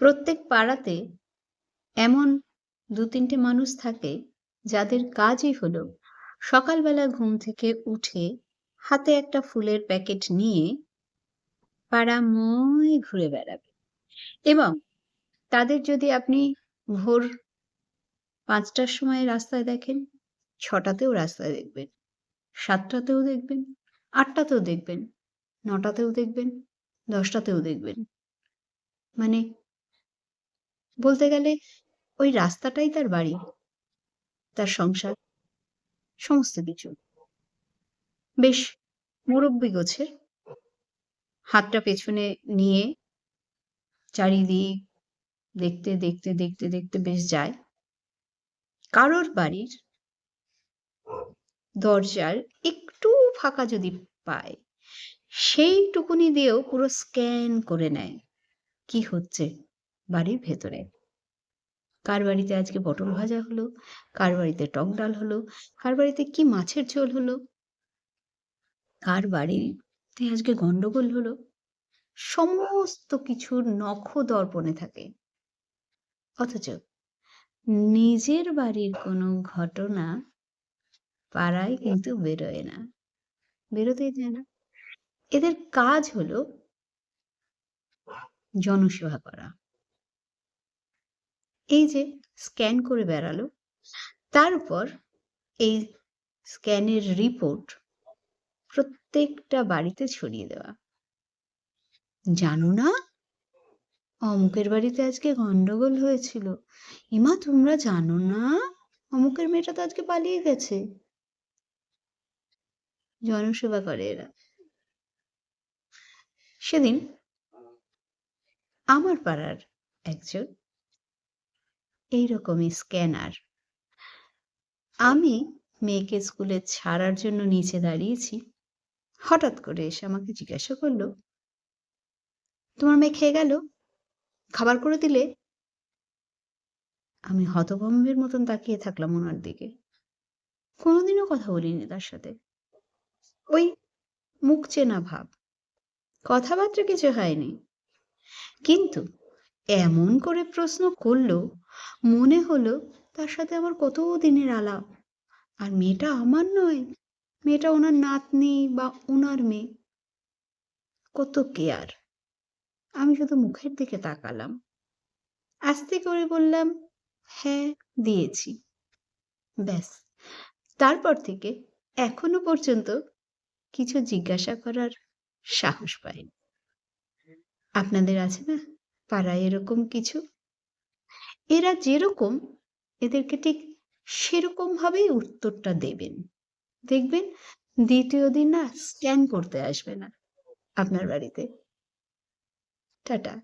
প্রত্যেক পাড়াতে এমন ২-৩টে মানুষ থাকে যাদের কাজই হলো সকালবেলা ঘুম থেকে উঠে হাতে একটা ফুলের প্যাকেট নিয়ে পাড়াময় ঘুরে বেড়াবে এবং তাদের যদি আপনি ভোর ৫টার সময় রাস্তায় দেখেন, ৬টাতেও রাস্তায় দেখবেন, ৭টাতেও দেখবেন, ৮টাতেও দেখবেন, ৯টাতেও দেখবেন, ১০টাতেও দেখবেন। মানে বলতে গেলে ওই রাস্তাটাই তার বাড়ি, তার সংসার, সমস্ত কিছু। বেশ মুরব্বি গোছের, হাতটা পেছনে নিয়ে চারিদিক দেখতে, দেখতে, দেখতে, দেখতে বেশ যায়। কারোর বাড়ির দরজার একটু ফাঁকা যদি পায়, সেইটুকুনি দিয়েও পুরো স্ক্যান করে নেয় কি হচ্ছে বাড়ির ভেতরে। কার বাড়িতে আজকে পটল ভাজা হলো, কার বাড়িতে টক ডাল হলো, কার বাড়িতে কি মাছের ঝোল হলো, কার বাড়িতে আজকে গন্ডগোল হলো, সমস্ত কিছুর নখদর্পণে থাকে। অথচ নিজের বাড়ির কোনো ঘটনা পাড়ায় কিন্তু বেরোয় না, বেরোতেই দেয় না। এদের কাজ হলো জনসেবা করা। এই যে স্ক্যান করে বেড়ালো, তারপর এই স্ক্যানের রিপোর্ট প্রত্যেকটা বাড়িতে ছড়িয়ে দেওয়া। জানো না, অমুকের বাড়িতে আজকে গন্ডগোল হয়েছিল। ইমা তোমরা জানো না, অমুকের মেয়েটা তো আজকে পালিয়ে গেছে। জনসেবা করে এরা। সেদিন আমার পাড়ার একজন এইরকমই স্ক্যানার, আমি মেয়েকে স্কুলে ছাড়ার জন্য নিচে দাঁড়িয়েছি, হঠাৎ করে এসে আমাকে জিজ্ঞাসা করলো, তোমার মেয়ে খেয়ে গেল, খাবার করে দিলে? আমি হতভম্বের মতন তাকিয়ে থাকলাম ওনার দিকে। কোনোদিনও কথা বলিনি তার সাথে। ওই মুখ চেনা ভাব, কথাবার্তা কিছু হয়নি, কিন্তু এমন করে প্রশ্ন করলো মনে হলো তার সাথে আমার কত দিনের আলাপ। আর মেয়েটা আমার নয়, মেয়েটা ওনার নাতনি বা ওনার মেয়ে। কত কেয়ার। আমি শুধু মুখের দিকে তাকালাম, আস্তে করে বললাম, হ্যাঁ দিয়েছি। ব্যাস, তারপর থেকে এখনো পর্যন্ত কিছু জিজ্ঞাসা করার সাহস পাইনি। আপনাদের আছে না পাড়ায় এরকম কিছু? এরা যেরকম, এদেরকে ঠিক সেরকম ভাবেই উত্তরটা দেবেন। দেখবেন দ্বিতীয় দিন না স্ক্যান করতে আসবে না আপনার বাড়িতে। টাটা।